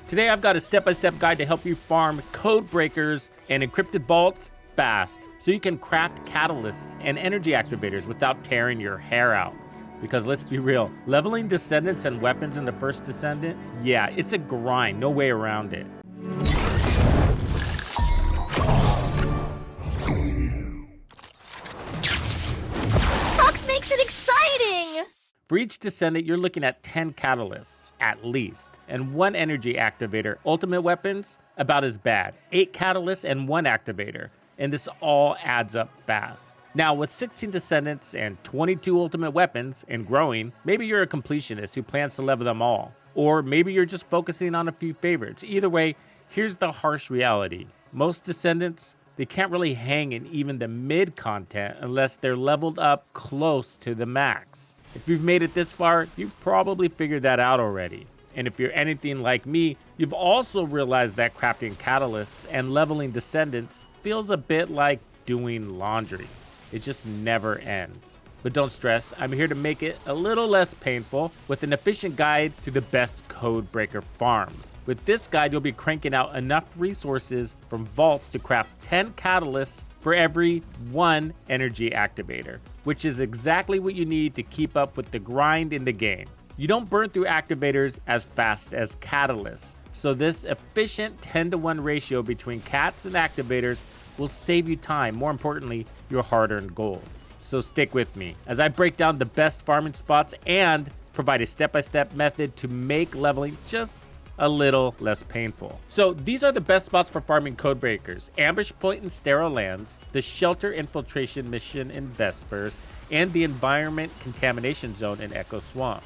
Today I've got a step-by-step guide to help you farm code breakers and encrypted vaults fast, so you can craft catalysts and energy activators without tearing your hair out. Because let's be real, leveling Descendants and weapons in the First Descendant, yeah, it's a grind, no way around it. Tux makes it exciting! For each Descendant, you're looking at 10 catalysts, at least, and 1 energy activator. Ultimate weapons, about as bad. 8 catalysts and 1 activator, and this all adds up fast. Now, with 16 Descendants and 22 ultimate weapons, and growing, maybe you're a completionist who plans to level them all. Or maybe you're just focusing on a few favorites. Either way, here's the harsh reality. Most Descendants, they can't really hang in even the mid content unless they're leveled up close to the max. If you've made it this far, you've probably figured that out already. And if you're anything like me, you've also realized that crafting catalysts and leveling Descendants feels a bit like doing laundry. It just never ends. But don't stress, I'm here to make it a little less painful with an efficient guide to the best code breaker farms. With this guide, you'll be cranking out enough resources from vaults to craft 10 catalysts for every 1 energy activator, which is exactly what you need to keep up with the grind in the game. You don't burn through activators as fast as catalysts, so this efficient 10-to-1 ratio between cats and activators will save you time, more importantly, your hard-earned gold. So stick with me as I break down the best farming spots and provide a step-by-step method to make leveling just a little less painful. So these are the best spots for farming code breakers: Ambush Point in Sterile Lands, the Shelter Infiltration Mission in Vespers, and the Environment Contamination Zone in Echo Swamp.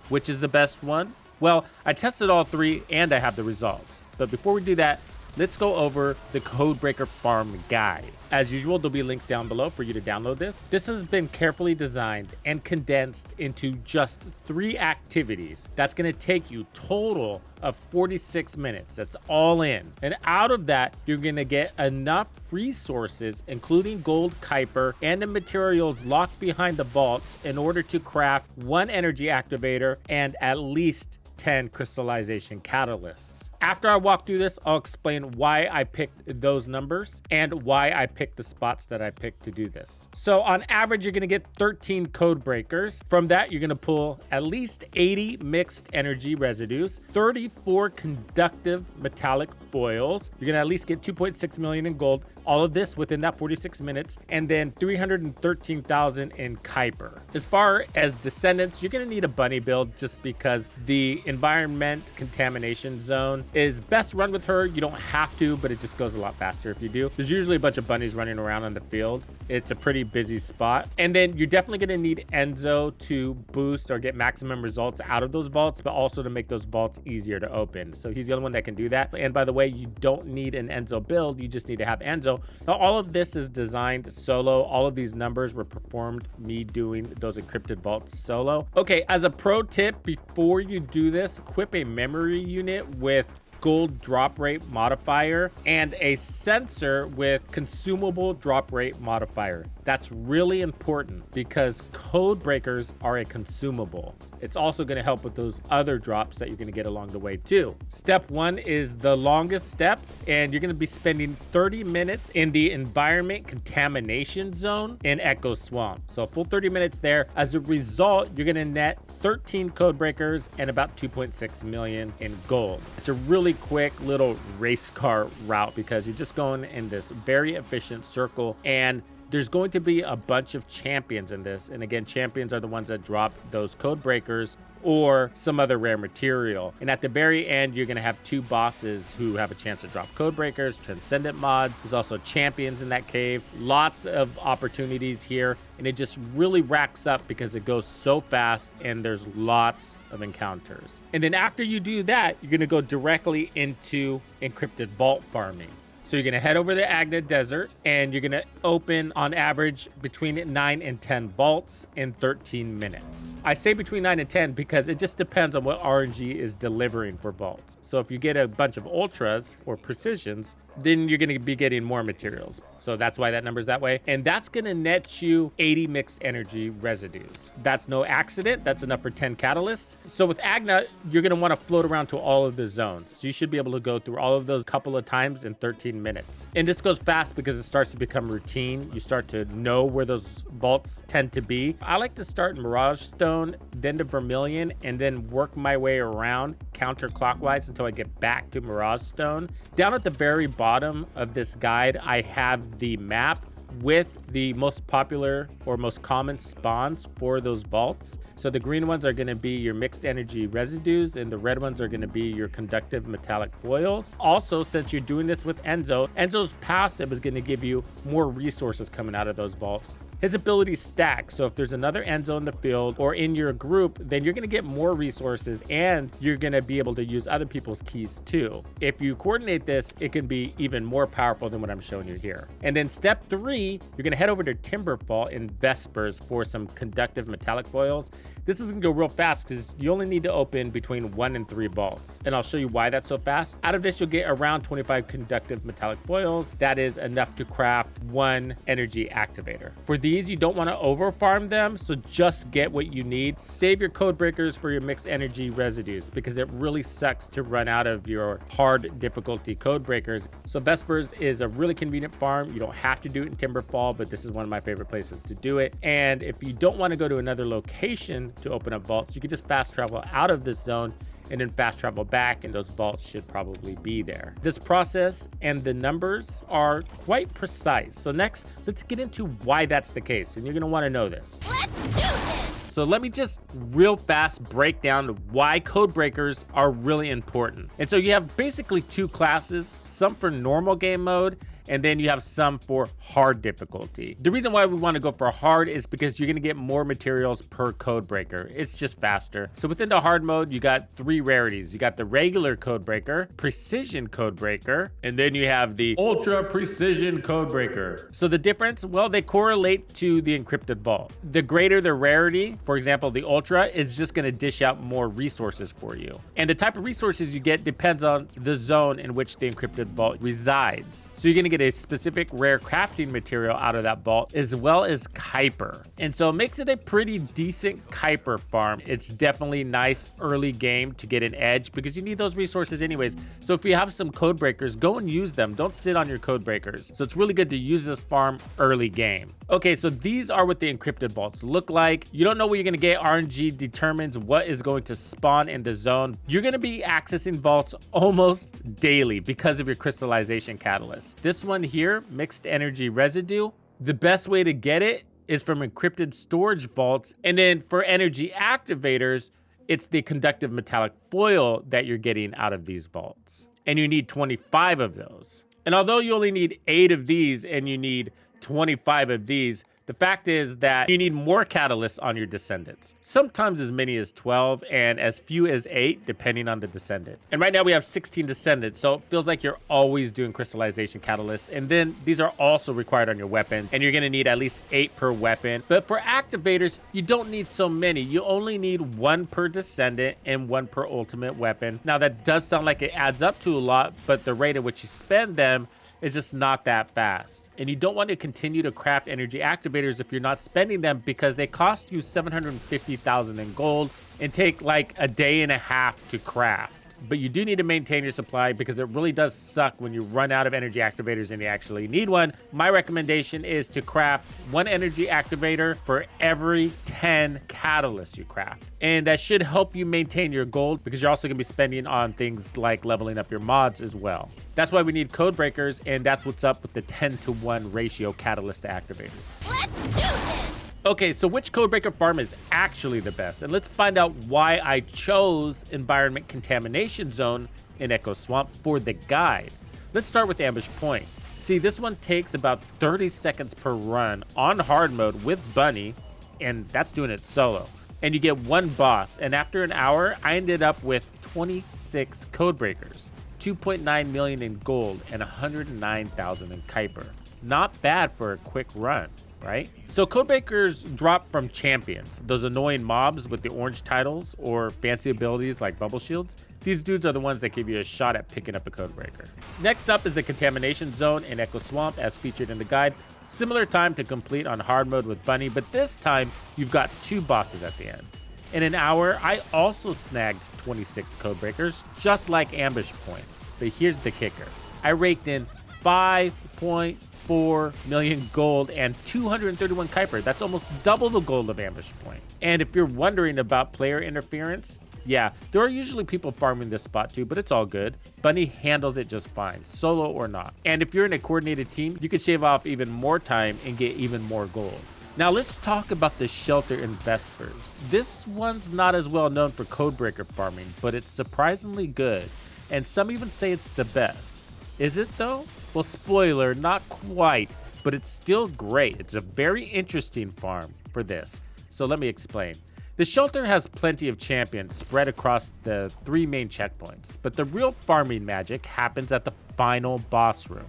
Which is the best one? Well, I tested all 3 and I have the results. But before we do that, let's go over the Codebreaker Farm Guide. As usual, there'll be links down below for you to download this. This has been carefully designed and condensed into just 3 activities. That's gonna take you total of 46 minutes. That's all in. And out of that, you're gonna get enough resources, including gold Kuiper and the materials locked behind the vaults, in order to craft 1 energy activator and at least 10 crystallization catalysts. After I walk through this, I'll explain why I picked those numbers and why I picked the spots that I picked to do this. So on average, you're gonna get 13 code breakers. From that, you're gonna pull at least 80 mixed energy residues, 34 conductive metallic foils. You're gonna at least get 2.6 million in gold, all of this within that 46 minutes, and then 313,000 in Kuiper. As far as Descendants, you're gonna need a bunny build just because the Environment Contamination Zone is best run with her. You don't have to, but it just goes a lot faster if you do. There's usually a bunch of bunnies running around on the field. It's a pretty busy spot. And then you're definitely gonna need Enzo to boost or get maximum results out of those vaults, but also to make those vaults easier to open. So he's the only one that can do that. And by the way, you don't need an Enzo build. You just need to have Enzo. Now, all of this is designed solo. All of these numbers were performed me doing those encrypted vaults solo. Okay, as a pro tip, before you do this, equip a memory unit with gold drop rate modifier and a sensor with consumable drop rate modifier. That's really important because code breakers are a consumable. It's also going to help with those other drops that you're going to get along the way too. Step 1 is the longest step, and you're going to be spending 30 minutes in the Environment Contamination Zone in Echo Swamp. So a full 30 minutes there. As a result, you're going to net 13 code breakers and about 2.6 million in gold. It's a really quick little race car route because you're just going in this very efficient circle, and there's going to be a bunch of champions in this. And again, champions are the ones that drop those code breakers or some other rare material. And at the very end, you're gonna have 2 bosses who have a chance to drop code breakers, transcendent mods. There's also champions in that cave. Lots of opportunities here. And it just really racks up because it goes so fast and there's lots of encounters. And then after you do that, you're gonna go directly into encrypted vault farming. So you're gonna head over to Agna Desert and you're gonna open on average between 9 and 10 vaults in 13 minutes. I say between 9 and 10 because it just depends on what RNG is delivering for vaults. So if you get a bunch of ultras or precisions, then you're going to be getting more materials. So that's why that number's that way. And that's going to net you 80 mixed energy residues. That's no accident. That's enough for 10 catalysts. So with Agna, you're going to want to float around to all of the zones. So you should be able to go through all of those couple of times in 13 minutes. And this goes fast because it starts to become routine. You start to know where those vaults tend to be. I like to start in Mirage Stone, then to Vermilion, and then work my way around counterclockwise until I get back to Mirage Stone. Down at the very bottom of this guide, I have the map with the most popular or most common spawns for those vaults. So the green ones are going to be your mixed energy residues, and the red ones are going to be your conductive metallic foils. Also, since you're doing this with Enzo, Enzo's passive is going to give you more resources coming out of those vaults. His abilities stack, so if there's another Enzo in the field or in your group, then you're gonna get more resources and you're gonna be able to use other people's keys too. If you coordinate this, it can be even more powerful than what I'm showing you here. And then step 3, you're gonna head over to Timberfall in Vespers for some conductive metallic foils. This is gonna go real fast because you only need to open between 1 and 3 vaults. And I'll show you why that's so fast. Out of this, you'll get around 25 conductive metallic foils. That is enough to craft 1 energy activator. For these, you don't want to over farm them, so just get what you need. Save your code breakers for your mixed energy residues because it really sucks to run out of your hard difficulty code breakers. So Vespers is a really convenient farm. You don't have to do it in Timberfall, but this is one of my favorite places to do it. And if you don't want to go to another location to open up vaults, you can just fast travel out of this zone and then fast travel back, and those vaults should probably be there. This process and the numbers are quite precise. So next, let's get into why that's the case, and you're gonna wanna know this. Let's do this! So let me just real fast break down why code breakers are really important. And so you have basically 2 classes, some for normal game mode, and then you have some for hard difficulty. The reason why we want to go for hard is because you're going to get more materials per code breaker. It's just faster. So within the hard mode, you got 3 rarities. You got the regular code breaker, precision code breaker, and then you have the ultra precision code breaker. So the difference, well, they correlate to the encrypted vault. The greater the rarity, for example, the ultra, is just going to dish out more resources for you. And the type of resources you get depends on the zone in which the encrypted vault resides. So you're going to get a specific rare crafting material out of that vault, as well as Kuiper. And so it makes it a pretty decent Kuiper farm. It's definitely nice early game to get an edge because you need those resources anyways. So if you have some code breakers, go and use them. Don't sit on your code breakers. So it's really good to use this farm early game. Okay, so these are what the encrypted vaults look like. You don't know what you're gonna get. RNG determines what is going to spawn in the zone. You're gonna be accessing vaults almost daily because of your crystallization catalyst. This one here, mixed energy residue, the best way to get it is from encrypted storage vaults. And then for energy activators, it's the conductive metallic foil that you're getting out of these vaults. And you need 25 of those. And although you only need 8 of these and you need 25 of these, the fact is that you need more catalysts on your Descendants. Sometimes as many as 12 and as few as 8, depending on the Descendant. And right now we have 16 Descendants, so it feels like you're always doing crystallization catalysts. And then these are also required on your weapon, and you're gonna need at least 8 per weapon. But for activators, you don't need so many. You only need 1 per Descendant and 1 per ultimate weapon. Now that does sound like it adds up to a lot, but the rate at which you spend them is just not that fast. And you don't want to continue to craft energy activators if you're not spending them because they cost you 750,000 in gold and take like a day and a half to craft. But you do need to maintain your supply because it really does suck when you run out of energy activators and you actually need one. My recommendation is to craft 1 energy activator for every 10 catalysts you craft. And that should help you maintain your gold because you're also gonna be spending on things like leveling up your mods as well. That's why we need code breakers, and that's what's up with the 10-to-1 ratio catalyst to activators. Let's do this! Okay, so which codebreaker farm is actually the best? And let's find out why I chose Environment Contamination Zone in Echo Swamp for the guide. Let's start with Ambush Point. See, this one takes about 30 seconds per run on hard mode with Bunny, and that's doing it solo. And you get 1 boss, and after an hour, I ended up with 26 codebreakers, 2.9 million in gold, and 109,000 in Kuiper. Not bad for a quick run, right? So codebreakers drop from champions, those annoying mobs with the orange titles or fancy abilities like bubble shields. These dudes are the ones that give you a shot at picking up a codebreaker. Next up is the Contamination Zone in Echo Swamp as featured in the guide. Similar time to complete on hard mode with Bunny, but this time you've got 2 bosses at the end. In an hour, I also snagged 26 codebreakers, just like Ambush Point. But here's the kicker. I raked in 5.4 million gold and 231 Kuiper. That's almost double the gold of Ambush Point. And if you're wondering about player interference, yeah, there are usually people farming this spot too, but it's all good. Bunny handles it just fine, solo or not. And if you're in a coordinated team, you can shave off even more time and get even more gold. Now let's talk about the Shelter in Vespers. This one's not as well known for codebreaker farming, but it's surprisingly good. And some even say it's the best. Is it though? Well, spoiler, not quite, but it's still great. It's a very interesting farm for this. So let me explain. The Shelter has plenty of champions spread across the 3 main checkpoints, but the real farming magic happens at the final boss room.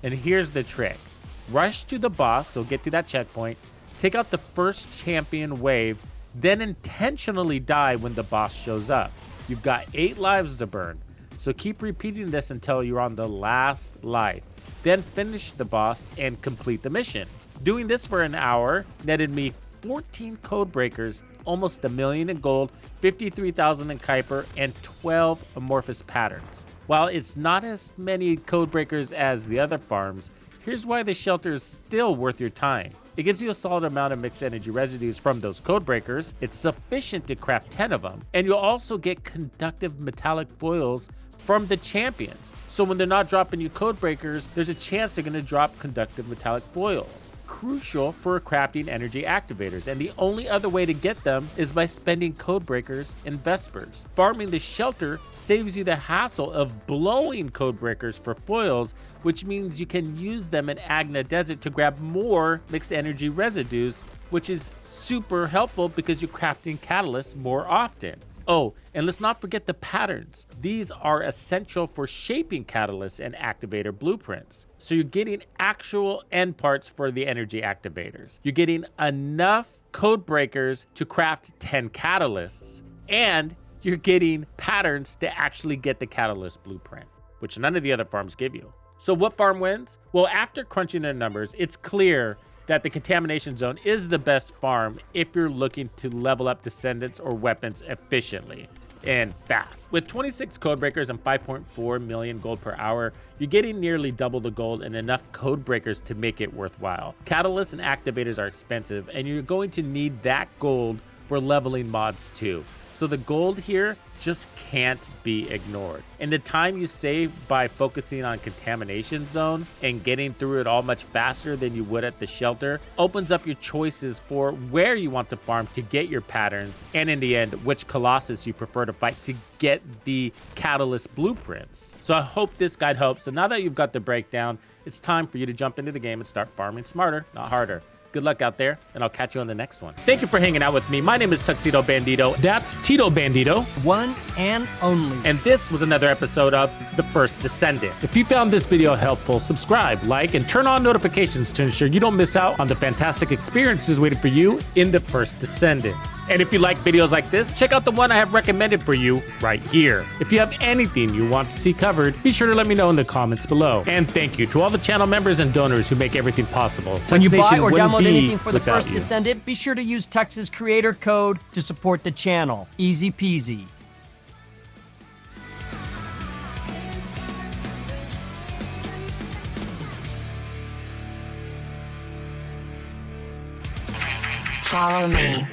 And here's the trick. Rush to the boss, so get to that checkpoint, take out the first champion wave, then intentionally die when the boss shows up. You've got 8 lives to burn, so keep repeating this until you're on the last life. Then finish the boss and complete the mission. Doing this for an hour netted me 14 codebreakers, almost 1 million in gold, 53,000 in Kuiper, and 12 amorphous patterns. While it's not as many codebreakers as the other farms, here's why the Shelter is still worth your time. It gives you a solid amount of mixed energy residues from those codebreakers. It's sufficient to craft 10 of them, and you'll also get conductive metallic foils from the champions. So when they're not dropping you codebreakers, there's a chance they're going to drop conductive metallic foils. Crucial for crafting energy activators, and the only other way to get them is by spending codebreakers in Vespers. Farming the Shelter saves you the hassle of blowing codebreakers for foils, which means you can use them in Agna Desert to grab more mixed energy residues, which is super helpful because you're crafting catalysts more often. Oh, and let's not forget the patterns. These are essential for shaping catalysts and activator blueprints. So you're getting actual end parts for the energy activators. You're getting enough code breakers to craft 10 catalysts, and you're getting patterns to actually get the catalyst blueprint, which none of the other farms give you. So what farm wins? Well, after crunching their numbers, it's clear that the Contamination Zone is the best farm if you're looking to level up Descendants or weapons efficiently and fast. With 26 codebreakers and 5.4 million gold per hour, you're getting nearly double the gold and enough codebreakers to make it worthwhile. Catalysts and activators are expensive, and you're going to need that gold for leveling mods too. So the gold here just can't be ignored. And the time you save by focusing on Contamination Zone and getting through it all much faster than you would at the Shelter opens up your choices for where you want to farm to get your patterns, and in the end, which Colossus you prefer to fight to get the Catalyst blueprints. So I hope this guide helps. So now that you've got the breakdown, it's time for you to jump into the game and start farming smarter, not harder. Good luck out there, and I'll catch you on the next one. Thank you for hanging out with me. My name is Tuxedo Bandido. That's Tito Bandido. One and only. And this was another episode of The First Descendant. If you found this video helpful, subscribe, like, and turn on notifications to ensure you don't miss out on the fantastic experiences waiting for you in The First Descendant. And if you like videos like this, check out the one I have recommended for you right here. If you have anything you want to see covered, be sure to let me know in the comments below. And thank you to all the channel members and donors who make everything possible. When you buy Tuxnation or wouldn't download be anything for the without First you. Descendant, be sure to use Tux's creator code to support the channel. Easy peasy. Follow me.